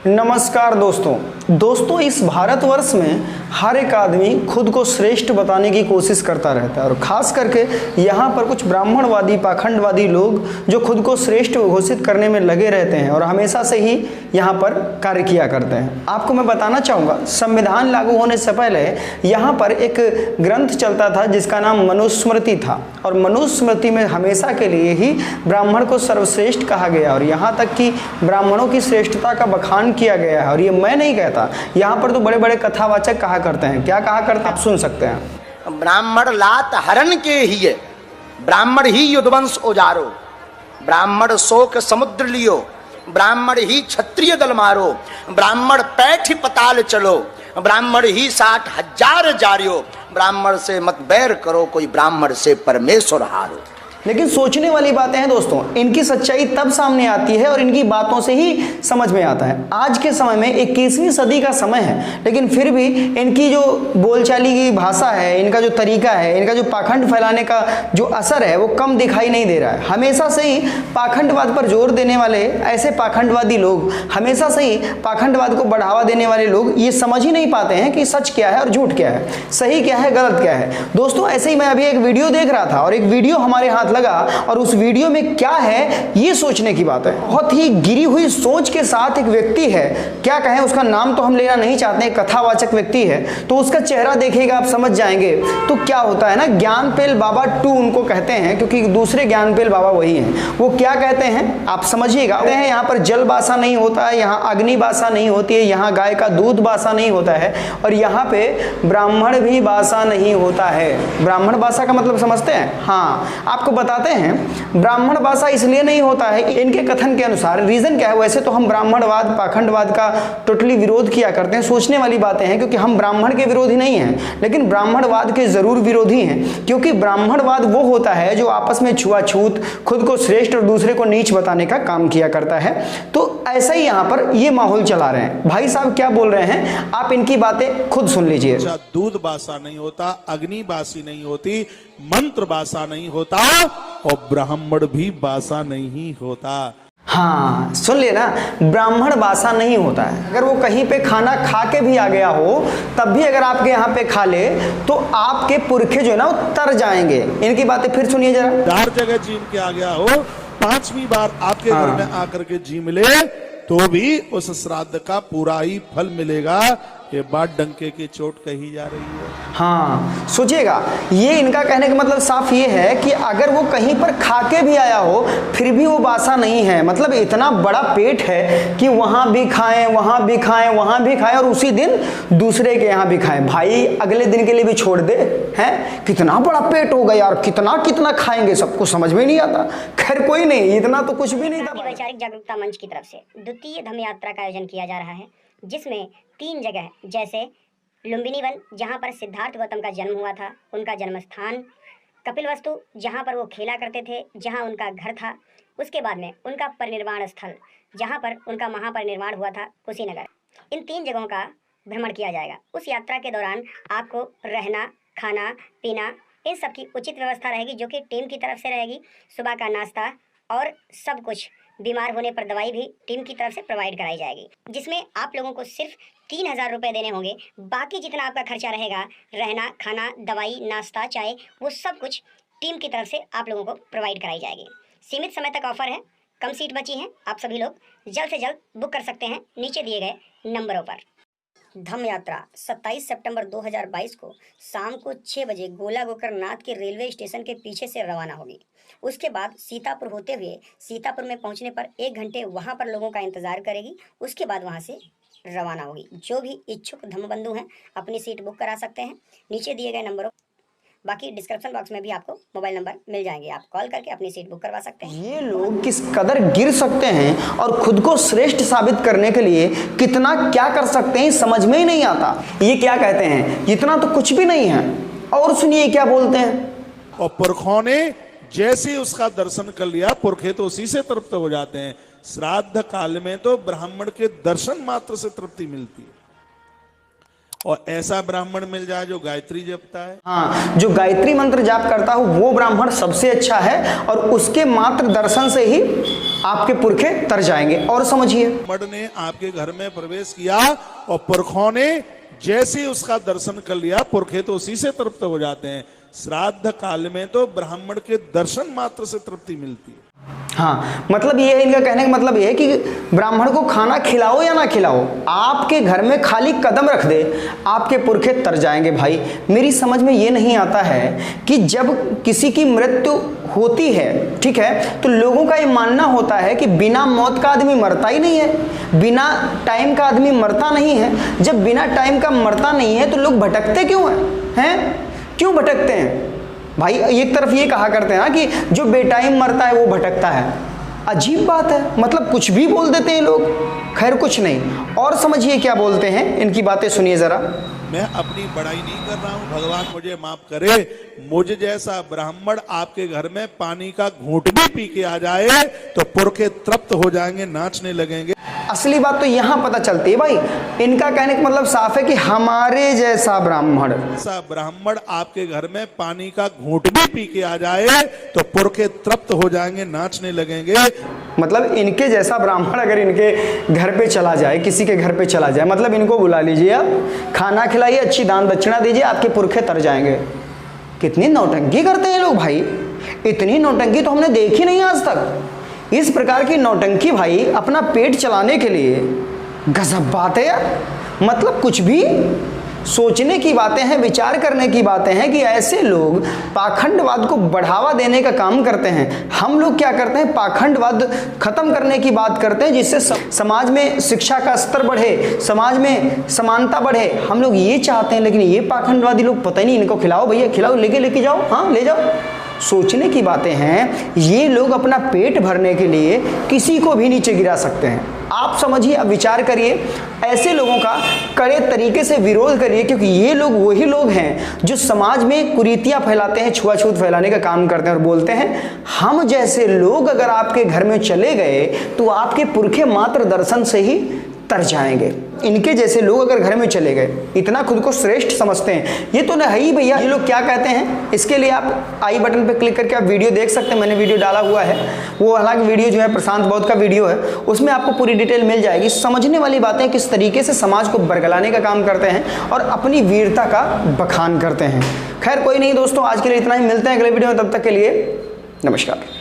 नमस्कार दोस्तों इस भारतवर्ष में हर एक आदमी खुद को श्रेष्ठ बताने की कोशिश करता रहता है और ख़ास करके यहाँ पर कुछ ब्राह्मणवादी पाखंडवादी लोग जो खुद को श्रेष्ठ घोषित करने में लगे रहते हैं और हमेशा से ही यहाँ पर कार्य किया करते हैं। आपको मैं बताना चाहूँगा, संविधान लागू होने से पहले यहाँ पर एक ग्रंथ चलता था जिसका नाम मनुस्मृति था और मनुस्मृति में हमेशा के लिए ही ब्राह्मण को सर्वश्रेष्ठ कहा गया और यहाँ तक कि ब्राह्मणों की श्रेष्ठता का बखान किया गया है। और ये मैं नहीं कहता, यहाँ पर तो बड़े बड़े कथावाचक कहा करते हैं। क्या कहा करते हैं आप सुन सकते हैं। ब्राह्मण लात हरण के ही ब्राह्मण ही युद्धवंश उजारो, ब्राह्मण शोक समुद्र लियो, ब्राह्मण ही क्षत्रिय दल मारो, ब्राह्मण पैठ पताल चलो, ब्राह्मण ही 60,000 जारियो, ब्राह्मण से मत बैर करो, कोई ब्राह्मण से परमेश्वर हारो। लेकिन सोचने वाली बातें हैं दोस्तों, इनकी सच्चाई तब सामने आती है और इनकी बातों से ही समझ में आता है। आज के समय में 21वीं सदी का समय है, लेकिन फिर भी इनकी जो बोलचाली की भाषा है, इनका जो तरीका है, इनका जो पाखंड फैलाने का जो असर है वो कम दिखाई नहीं दे रहा है। हमेशा से ही पाखंडवाद पर जोर देने वाले ऐसे पाखंडवादी लोग, हमेशा से ही पाखंडवाद को बढ़ावा देने वाले लोग ये समझ ही नहीं पाते हैं कि सच क्या है और झूठ क्या है, सही क्या है गलत क्या है। दोस्तों ऐसे ही मैं अभी एक वीडियो देख रहा था और एक वीडियो हमारे हाथ लगा और उस वीडियो में क्या है ये सोचने की बात है। बहुत ही गिरी हुई सोच के साथ एक व्यक्ति है, क्या कहें उसका नाम तो हम लेना नहीं चाहते, कथावाचक व्यक्ति है, तो उसका चेहरा देखिएगा आप समझ जाएंगे। तो क्या होता है ना, ज्ञानपेल बाबा 2 उनको कहते हैं क्योंकि दूसरे ज्ञानपेल बाबा वही हैं। वो क्या कहते हैं आप समझिएगा, कहते हैं यहाँ पर जल बासा नहीं होता है, यहाँ अग्नि बासा नहीं होती है, यहाँ गाय का दूध बासा नहीं होता है और यहाँ पे ब्राह्मण भी बासा नहीं होता है। ब्राह्मण बासा का मतलब समझते हैं? हाँ, आपको बताते हैं ब्राह्मण भाषा इसलिए नहीं होता है इनके कथन के अनुसार। रीजन क्या है? वैसे तो हम ब्राह्मणवाद पाखंडवाद का टोटली विरोध किया करते हैं, सोचने वाली बातें हैं क्योंकि हम ब्राह्मण के विरोधी नहीं हैं, लेकिन ब्राह्मणवाद के जरूर विरोधी हैं क्योंकि ब्राह्मणवाद वो होता है जो आपस में छुआछूत, खुद को श्रेष्ठ और दूसरे को नीच बताने का काम किया करता है। तो ऐसा ही यहाँ पर ये माहौल चला रहे हैं। भाई साहब क्या बोल रहे हैं आप इनकी बातें खुद सुन लीजिए। दूध बासा नहीं होता, अग्नि बासी नहीं होती, मंत्र बासा नहीं होता और ब्राह्मण भी बासा नहीं होता। हाँ सुन लिए ना, ब्राह्मण बासा नहीं होता है। अगर वो कहीं पे खाना खा के भी आ गया हो तब भी अगर आपके यहाँ पे खा ले तो आपके पुरखे जो है ना वो तर जाएंगे। इनकी बातें फिर सुनिए जरा। 4 जगह जी के आ गया हो, 5वीं बार आपके घर में आकर के जी मिले तो भी उस श्राद्ध का पूरा ही फल मिलेगा। ये बात डंके की चोट कही जा रही है। हाँ सोचिएगा, ये इनका कहने का मतलब साफ ये है कि अगर वो कहीं पर खा के भी आया हो फिर भी वो बासा नहीं है। मतलब इतना बड़ा पेट है कि वहां भी खाएं, वहां भी खाएं, वहां भी खाएं और उसी दिन दूसरे के यहाँ भी खाएं। भाई अगले दिन के लिए भी छोड़ दे हैं। कितना बड़ा पेट होगा यार, कितना कितना खाएंगे, सबको समझ में नहीं आता। खैर कोई नहीं, इतना तो कुछ भी नहीं था। वैचारिक जागरूकता मंच की तरफ से द्वितीय धम्म यात्रा का आयोजन किया जा रहा है, जिसमें 3 जगह जैसे लुम्बिनी वन जहाँ पर सिद्धार्थ गौतम का जन्म हुआ था, उनका जन्म स्थान, कपिलवस्तु जहाँ पर वो खेला करते थे, जहाँ उनका घर था, उसके बाद में उनका परिनिर्वाण स्थल जहाँ पर उनका महापरिनिर्वाण हुआ था, कुशीनगर। इन 3 जगहों का भ्रमण किया जाएगा। उस यात्रा के दौरान आपको रहना, खाना, पीना इन सब की उचित व्यवस्था रहेगी जो कि टीम की तरफ से रहेगी। सुबह का नाश्ता और सब कुछ, बीमार होने पर दवाई भी टीम की तरफ से प्रोवाइड कराई जाएगी, जिसमें आप लोगों को सिर्फ 3,000 रुपये देने होंगे। बाकी जितना आपका खर्चा रहेगा, रहना, खाना, दवाई, नाश्ता, चाय, वो सब कुछ टीम की तरफ से आप लोगों को प्रोवाइड कराई जाएगी। सीमित समय तक ऑफर है, कम सीट बची हैं, आप सभी लोग जल्द से जल्द बुक कर सकते हैं नीचे दिए गए नंबरों पर। धम्म यात्रा 27 सितंबर 2022 को शाम को 6 बजे गोला गोकर्णनाथ के रेलवे स्टेशन के पीछे से रवाना होगी। उसके बाद सीतापुर होते हुए सीतापुर में पहुंचने पर 1 घंटे वहां पर लोगों का इंतजार करेगी। उसके बाद वहां से रवाना होगी। जो भी इच्छुक धम्मबंधु हैं अपनी सीट बुक करा सकते हैं नीचे दिए गए नंबरों। बाकी डिस्क्रिप्शन बॉक्स में भी आपको मोबाइल नंबर मिल जाएंगे, आप कॉल करके अपनी सीट बुक करवा सकते हैं। ये लोग किस कदर गिर सकते हैं और खुद को श्रेष्ठ साबित करने के लिए कितना क्या कर सकते हैं समझ में ही नहीं आता। ये क्या कहते हैं, इतना तो कुछ भी नहीं है। और सुनिए क्या बोलते हैं। और पुरखों ने जैसे उसका दर्शन कर लिया, पुरखे तो उसी से तृप्त हो जाते हैं। श्राद्ध काल में तो ब्राह्मण के दर्शन मात्र से तृप्ति मिलती है। और ऐसा ब्राह्मण मिल जाए जो गायत्री जपता है, हाँ, जो गायत्री मंत्र जाप करता हो वो ब्राह्मण सबसे अच्छा है और उसके मात्र दर्शन से ही आपके पुरखे तर जाएंगे। और समझिए, ब्राह्मण ने आपके घर में प्रवेश किया और पुरखों ने जैसे ही उसका दर्शन कर लिया, पुरखे तो उसी से तृप्त हो जाते हैं। श्राद्ध काल में तो ब्राह्मण के दर्शन मात्र से तृप्ति मिलती है। हाँ, मतलब ये है, इनका कहने का मतलब ये है कि ब्राह्मण को खाना खिलाओ या ना खिलाओ, आपके घर में खाली कदम रख दे आपके पुरखे तर जाएंगे। भाई मेरी समझ में ये नहीं आता है कि जब किसी की मृत्यु होती है, ठीक है, तो लोगों का ये मानना होता है कि बिना मौत का आदमी मरता ही नहीं है, बिना टाइम का आदमी मरता नहीं है। जब बिना टाइम का मरता नहीं है तो लोग भटकते क्यों हैं? क्यों भटकते हैं भाई? एक तरफ ये कहा करते हैं ना कि जो बेटाइम मरता है वो भटकता है। अजीब बात है, मतलब कुछ भी बोल देते हैं लोग। खैर कुछ नहीं, और समझिए क्या बोलते हैं, इनकी बातें सुनिए जरा। मैं अपनी बड़ाई नहीं कर रहा हूं, भगवान मुझे माफ करे। मुझ जैसा ब्राह्मण आपके घर में पानी का घूंट भी पी के आ जाए तो पुरखे तृप्त हो जाएंगे, नाचने लगेंगे। असली बात तो यहां पता चलती है भाई, इनका कहने का मतलब साफ है कि हमारे जैसा ब्राह्मण, ऐसा ब्राह्मण आपके घर में पानी का घूंट भी पी के आ जाए तो पुरखे तृप्त हो जाएंगे, नाचने लगेंगे। मतलब इनके जैसा ब्राह्मण अगर इनके घर पे चला जाए, किसी के घर पे चला जाए, मतलब इनको बुला लीजिए आप, खाना खिलाइए, अच्छी दान दक्षिणा दीजिए, आपके पुरखे तर जाएंगे। कितनी नौटंकी करते हैं लोग भाई, इतनी नौटंकी तो हमने देखी नहीं आज तक। इस प्रकार की नौटंकी भाई अपना पेट चलाने के लिए, गजब बात है यार। मतलब कुछ भी सोचने की बातें हैं, विचार करने की बातें हैं कि ऐसे लोग पाखंडवाद को बढ़ावा देने का काम करते हैं। हम लोग क्या करते हैं, पाखंडवाद खत्म करने की बात करते हैं, जिससे समाज में शिक्षा का स्तर बढ़े, समाज में समानता बढ़े। हम लोग ये चाहते हैं, लेकिन ये पाखंडवादी लोग पता ही नहीं, इनको खिलाओ भैया, खिलाओ, लेके जाओ, हाँ ले जाओ। सोचने की बातें हैं। ये लोग अपना पेट भरने के लिए किसी को भी नीचे गिरा सकते हैं। आप समझिए, आप विचार करिए, ऐसे लोगों का कड़े तरीके से विरोध करिए, क्योंकि ये लोग वही लोग हैं जो समाज में कुरीतियां फैलाते हैं, छुआछूत फैलाने का काम करते हैं और बोलते हैं हम जैसे लोग अगर आपके घर में चले गए तो आपके पुरखे मात्र दर्शन से ही तर जाएंगे। इनके जैसे लोग अगर घर में चले गए, इतना खुद को श्रेष्ठ समझते हैं, ये तो नहीं भैया। ये लोग क्या कहते हैं, इसके लिए आप आई बटन पे क्लिक करके आप वीडियो देख सकते हैं, मैंने वीडियो डाला हुआ है वो। हालांकि वीडियो जो है प्रशांत बौद्ध का वीडियो है, उसमें आपको पूरी डिटेल मिल जाएगी। समझने वाली बातें किस तरीके से समाज को बरगलाने का काम करते हैं और अपनी वीरता का बखान करते हैं। खैर कोई नहीं दोस्तों, आज के लिए इतना ही, मिलते हैं अगले वीडियो में, तब तक के लिए नमस्कार।